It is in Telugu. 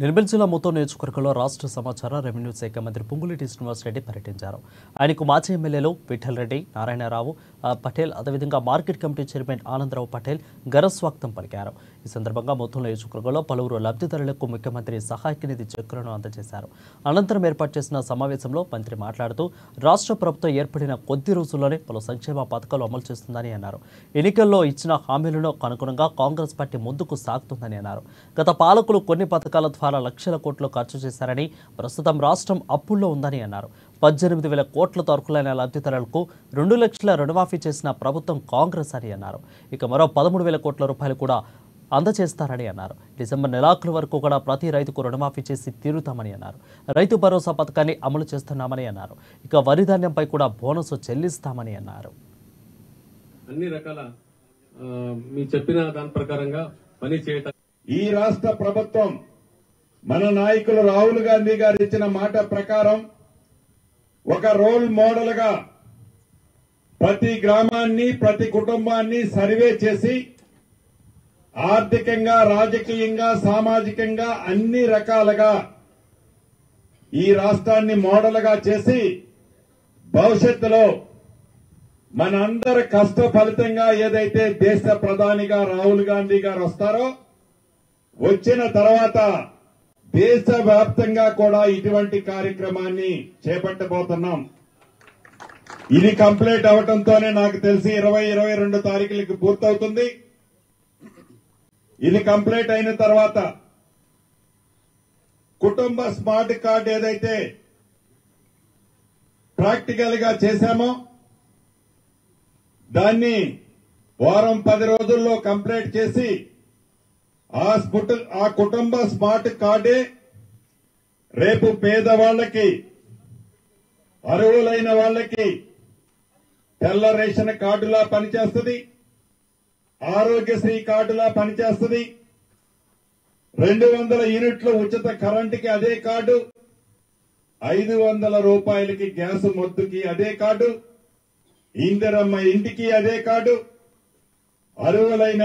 నిర్మల్ జిల్లా మొత్తం నియోజకవర్గంలో రాష్ట్ర సమాచార రెవెన్యూ శాఖ మంత్రి పొంగులేటి శ్రీనివాసరెడ్డి పర్యటించారు. ఆయనకు మాజీ ఎమ్మెల్యేలు విఠల్ రెడ్డి, నారాయణరావు పటేల్, అదేవిధంగా market committee chairman Ananda Rao Patel ఘనస్వాగతం పలికారు. ఈ సందర్భంగా మొత్తం నియోజకవర్గంలో పలువురు లబ్ధిదారులకు ముఖ్యమంత్రి సహాయక నిధి చెక్కులను అందజేశారు. అనంతరం ఏర్పాటు చేసిన సమావేశంలో మంత్రి మాట్లాడుతూ రాష్ట్ర ప్రభుత్వం ఏర్పడిన కొద్ది రోజుల్లోనే పలు సంక్షేమ పథకాలు అమలు చేస్తుందని అన్నారు. ఎన్నికల్లో ఇచ్చిన హామీలను అనుగుణంగా కాంగ్రెస్ పార్టీ ముందుకు సాగుతుందని అన్నారు. గత పాలకులు కొన్ని పథకాల ద్వారా లక్షల కోట్లు ఖర్చు చేశారని, ప్రస్తుతం రాష్ట్రం అప్పుల్లో ఉందని అన్నారు. 18,000 కోట్లతో అర్హులైన లబ్ధిదారులకు 2 లక్షల రుణమాఫీ చేసిన ప్రభుత్వం కాంగ్రెస్ అని అన్నారు. ఇక మరో 13,000 కోట్ల రూపాయలు కూడా అందజేస్తారని అన్నారు. డిసెంబర్ నెలాఖరు వరకు కూడా ప్రతి రైతుకు రుణమాఫీ చేసి తీరుతామని అన్నారు. రైతు భరోసా పథకాన్ని అమలు చేస్తున్నామని అన్నారు. ఇక వరి ధాన్యంపై కూడా బోనస్ చెల్లిస్తామని అన్నారు. అన్ని రకాల మీ చెప్పిన దాని ప్రకారంగా పని చేయటం ఈ రాష్ట్ర ప్రభుత్వం మన నాయకులు రాహుల్ గాంధీ గారు ఇచ్చిన మాట ప్రకారం ఒక రోల్ మోడల్ గా ప్రతి గ్రామాన్ని, ప్రతి కుటుంబాన్ని సర్వే చేసి ఆర్థికంగా, రాజకీయంగా, సామాజికంగా అన్ని రకాలుగా ఈ రాష్ట్రాన్ని మోడల్ గా చేసి భవిష్యత్తులో మనందరి కష్ట ఫలితంగా ఏదైతే దేశ ప్రధానిగా రాహుల్ గాంధీ గారు వస్తారో, వచ్చిన తర్వాత దేశవ్యాప్తంగా కూడా ఇటువంటి కార్యక్రమాన్ని చేపట్టబోతున్నాం. ఇది కంప్లీట్ అవడంతోనే నాకు తెలిసి 20-22 తారీఖులకి పూర్తవుతుంది. ఇది కంప్లీట్ అయిన తర్వాత కుటుంబ స్మార్ట్ కార్డు ఏదైతే ప్రాక్టికల్ గా చేశామో దాన్ని వారం 10 రోజుల్లో కంప్లీట్ చేసి ఆ కుటుంబ స్మార్ట్ కార్డే రేపు పేదవాళ్లకి, అర్హులైన వాళ్లకి తెల్ల రేషన్ కార్డులా పనిచేస్తుంది, ఆరోగ్యశ్రీ కార్డులా పనిచేస్తుంది, 200 యూనిట్ల ఉచిత కరెంటుకి అదే కార్డు, 500 రూపాయలకి గ్యాస్ మొత్తుకి అదే కార్డు, ఇందిరమ్మ ఇంటికి అదే కార్డు, అర్హులైన